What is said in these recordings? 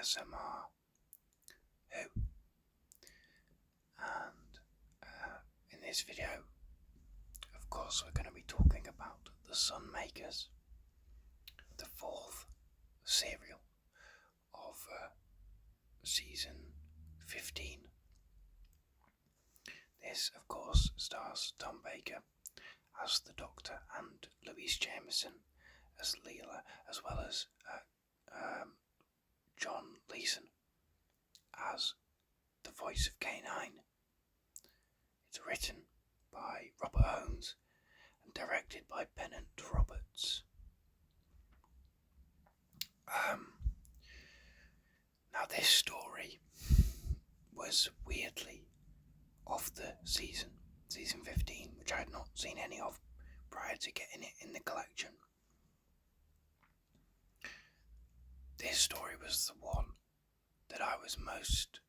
ASMR Who, and in this video, of course, we're going to be talking about the Sunmakers, the fourth serial of season 15. This, of course, stars Tom Baker as the Doctor and Louise Jameson as Leela, as well as John Leeson as the voice of K9. It's written by Robert Holmes and directed by Pennant Roberts. Now this story was weirdly off the season 15, which I had not seen any of prior to getting it in the collection. This story was the one that I was most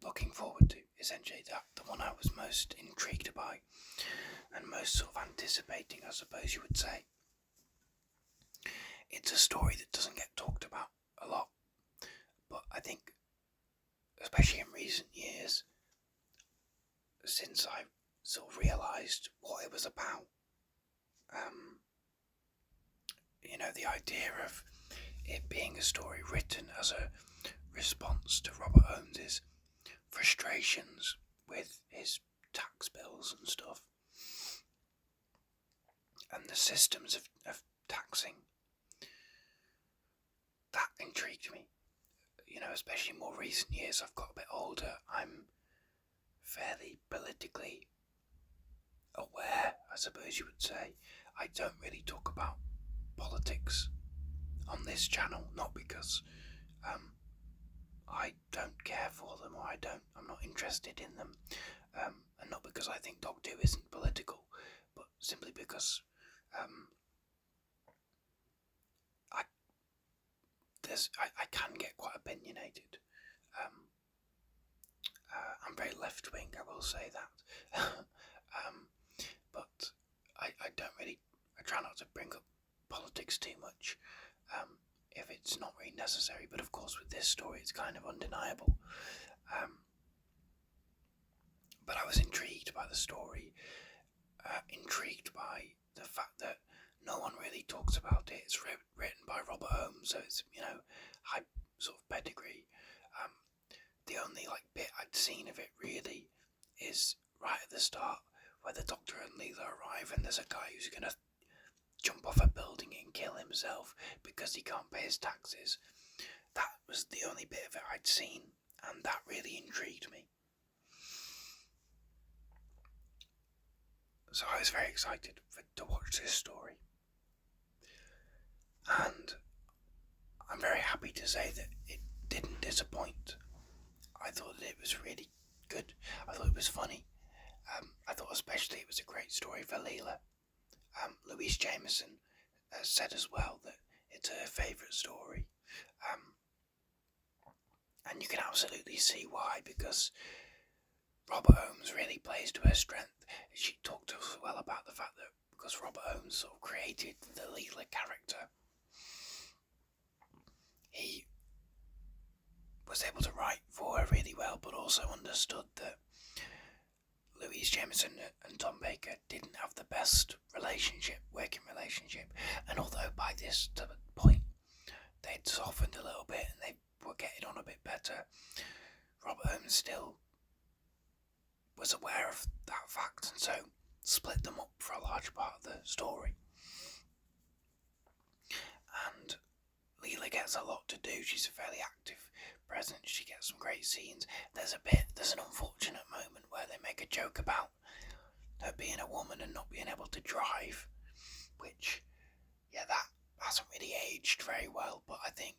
looking forward to, essentially the one I was most intrigued by and most sort of anticipating, I suppose you would say. It's a story that doesn't get talked about a lot, but I think, especially in recent years, since I sort of realised what it was about, the idea of it being a story written as a response to Robert Holmes's frustrations with his tax bills and stuff, and the systems of taxing, that intrigued me. Especially in more recent years, I've got a bit older, I'm fairly politically aware, I suppose you would say. I don't really talk about politics on this channel, not because I don't care for them or I'm not interested in them, and not because I think Doctor Who isn't political, but simply because I can get quite opinionated. I'm very left wing, I will say that. But I try not to bring up politics too much if it's not really necessary. But of course, with this story, it's kind of undeniable. But I was intrigued by the story, intrigued by the fact that no one really talks about it. It's written by Robert Holmes, so it's high sort of pedigree. The only bit I'd seen of it really is right at the start, where the Doctor and Leela arrive, and there's a guy who's gonna jump off a building and kill himself because he can't pay his taxes. That was the only bit of it I'd seen, and that really intrigued me. So I was very excited to watch this story. And I'm very happy to say that it didn't disappoint. I thought that it was really good. I thought it was funny. I thought especially it was a great story for Leela. Louise Jameson has said as well that it's her favourite story. And you can absolutely see why, because Robert Holmes really plays to her strength. She talked to us well about the fact that because Robert Holmes sort of created the Leela character, he was able to write for her really well, but also understood that Louise Jameson and Tom Baker didn't have the best working relationship, and although by this point they'd softened a little bit and they were getting on a bit better, Robert Holmes still was aware of that fact, and so split them up for a large part of the story. And Leela gets a lot to do. She's a fairly active presence. She gets some great scenes. There's an unfortunate moment where they make a joke about her being a woman and not being able to drive, which, that hasn't really aged very well, but I think,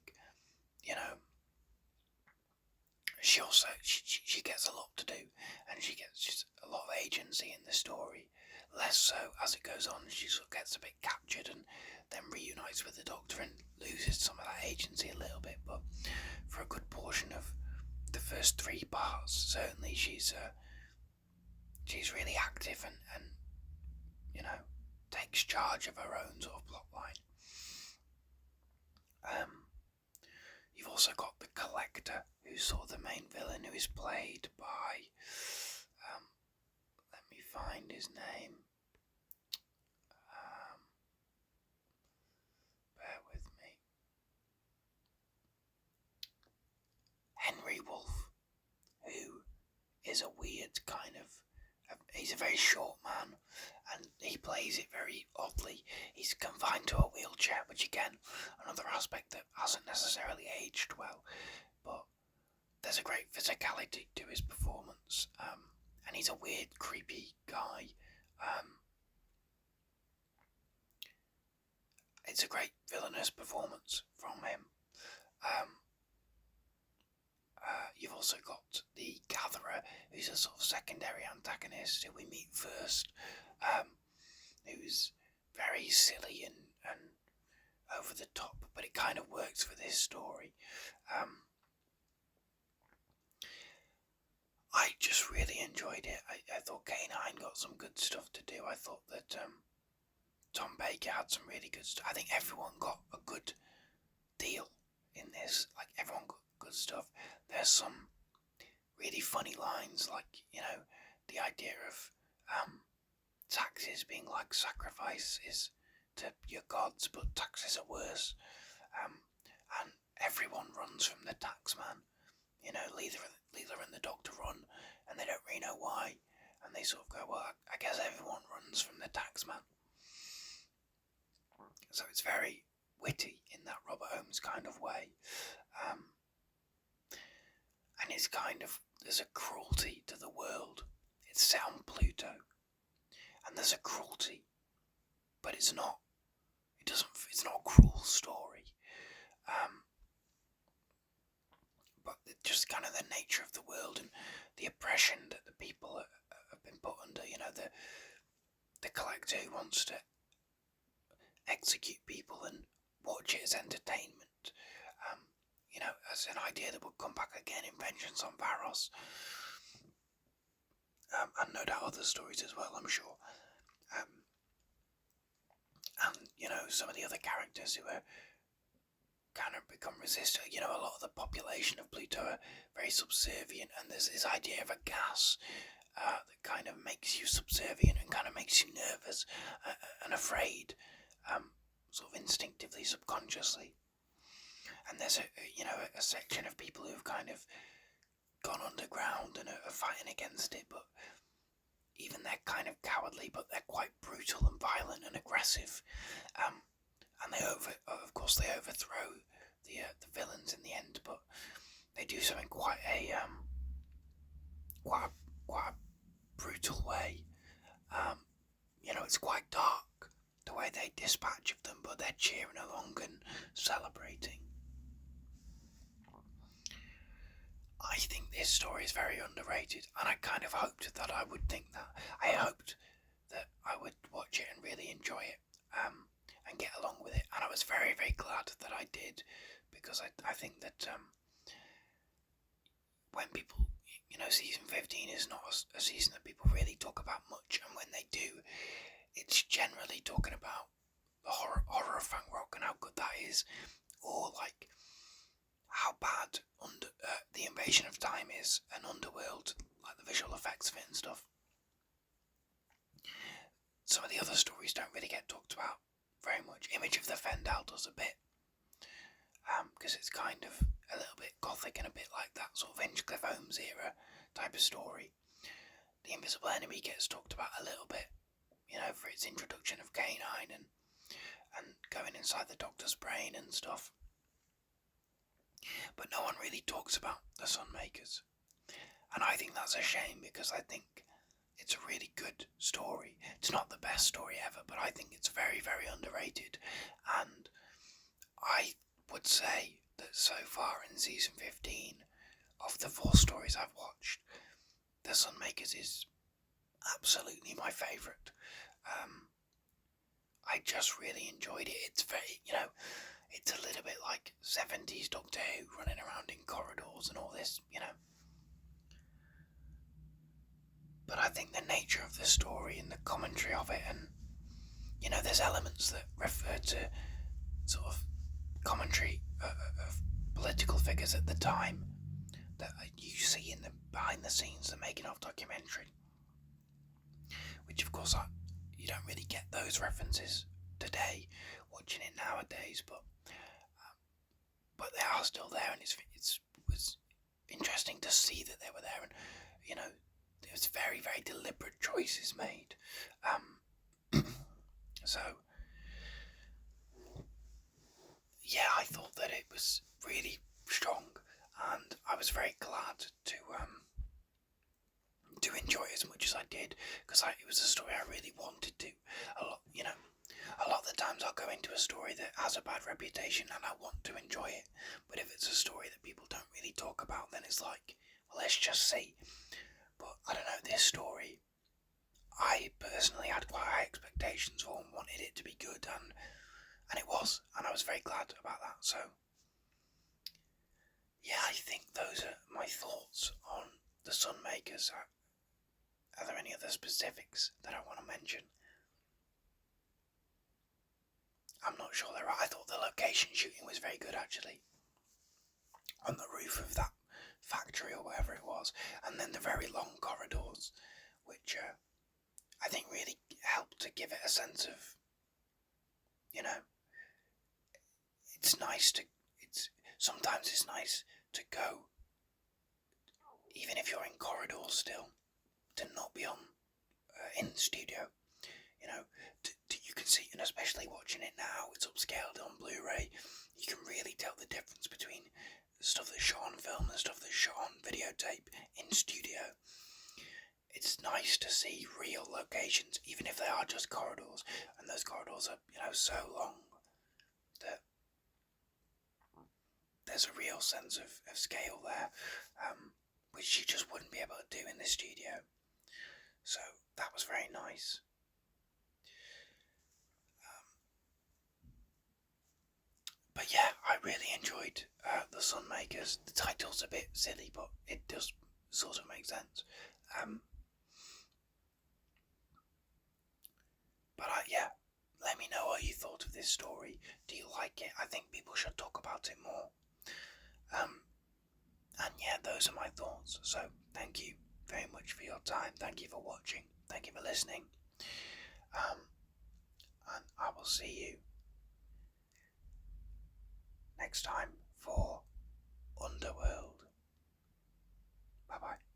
she also, she gets a lot to do, and she gets just a lot of agency in the story. Less so as it goes on, she sort of gets a bit captured and then reunites with the Doctor and loses some of that agency a little bit, but for a good portion of the first 3 parts, certainly she's really active and takes charge of her own sort of plotline. Um, you've also got the Collector, who's sort of the main villain, who is played by. Let me find his name. Bear with me. Henry Wolf, who is a weird kind of. He's a very short man, and he plays it very oddly. He's confined to a wheelchair, which again, another aspect that hasn't necessarily aged well, but there's a great physicality to his performance, and he's a weird, creepy guy. It's a great villainous performance from him. You've also got the Gatherer, who's a sort of secondary antagonist who we meet first, who's very silly and over the top, but it kind of works for this story. I just really enjoyed it. I thought K9 got some good stuff to do. I thought that Tom Baker had some really good stuff. I think everyone got a good deal in this. Like, everyone got good stuff. There's some really funny lines, like, the idea of taxes being like sacrifices to your gods, but taxes are worse. And everyone runs from the taxman. Leela and the Doctor run, and they don't really know why. And they sort of go, well, I guess everyone runs from the taxman. So it's very witty in that Robert Holmes kind of way. And it's kind of, there's a cruelty to the world. It's set on Pluto. And there's a cruelty. But it's not a cruel story. But just kind of the nature of the world and the oppression that the people have been put under. The Collector who wants to execute people and watch it as entertainment. As an idea that will come back again in Vengeance on Varos. And no doubt other stories as well, I'm sure. And some of the other characters who are kind of become resistant. A lot of the population of Pluto are very subservient, and there's this idea of a gas that kind of makes you subservient and kind of makes you nervous and afraid, sort of instinctively, subconsciously. And there's a section of people who've kind of gone underground and are fighting against it, but even they're kind of cowardly, but they're quite brutal and violent and aggressive. And they overthrow the villains in the end, but they do so in quite a brutal way. It's quite dark the way they dispatch of them, but they're cheering along and celebrating. I think this story is very underrated, and I kind of hoped that I would think that. I hoped that I would watch it and really enjoy it, and get along with it, and I was very, very glad that I did, because I think that when people, season 15 is not a season that people really talk about much, and when they do, it's generally talking about the horror of Fang Rock and how good that is, or like how bad the Invasion of Time is, and Underworld, like the visual effects of it and stuff. Some of the other stories don't really get talked about very much. Image of the Fendal does a bit, because it's kind of a little bit gothic and a bit like that sort of Hinchcliffe Holmes era type of story. The Invisible Enemy gets talked about a little bit, for its introduction of K9 and going inside the Doctor's brain and stuff. But no one really talks about the Sunmakers, and I think that's a shame, because I think it's a really good story. It's not the best story ever, but I think it's very, very underrated, and I would say that so far in season 15, of the 4 stories I've watched, the Sunmakers is absolutely my favourite. I just really enjoyed it. It's very, it's a little bit like 70s Doctor Who, running around in corridors and all this, But I think the nature of the story and the commentary of it, and, there's elements that refer to sort of commentary of political figures at the time that you see in the behind the scenes, the making of documentary, which of course you don't really get those references today, watching it nowadays, but they are still there, and it was interesting to see that they were there, and there was very, very deliberate choices made. So yeah, I thought that it was really strong, and I was very glad to enjoy it as much as I did, because it was a story I really wanted to. A lot of the times I'll go into a story that has a bad reputation and I want to enjoy it, but if it's a story that people don't really talk about, then it's like, well, let's just see. But I don't know, this story, I personally had quite high expectations for and wanted it to be good, and it was, and I was very glad about that. So yeah, I think those are my thoughts on the Sunmakers. Are there any other specifics that I want to mention? I'm not sure there are. I thought the location shooting was very good, actually, on the roof of that factory or whatever it was, and then the very long corridors, which I think really helped to give it a sense of, it's nice to. Sometimes it's nice to go, even if you're in corridors still, to not be on in the studio. You can see, and especially watching it now, it's upscaled on Blu-ray. You can really tell the difference between the stuff that's shot on film and stuff that's shot on videotape in studio. It's nice to see real locations, even if they are just corridors, and those corridors are, so long that there's a real sense of scale there, which you just wouldn't be able to do in the studio. So that was very nice. But yeah, I really enjoyed The Sunmakers. The title's a bit silly, but it does sort of make sense. But yeah, let me know what you thought of this story. Do you like it? I think people should talk about it more. And yeah, those are my thoughts. So thank you very much for your time. Thank you for watching. Thank you for listening. And I will see you next time for Underworld. Bye bye.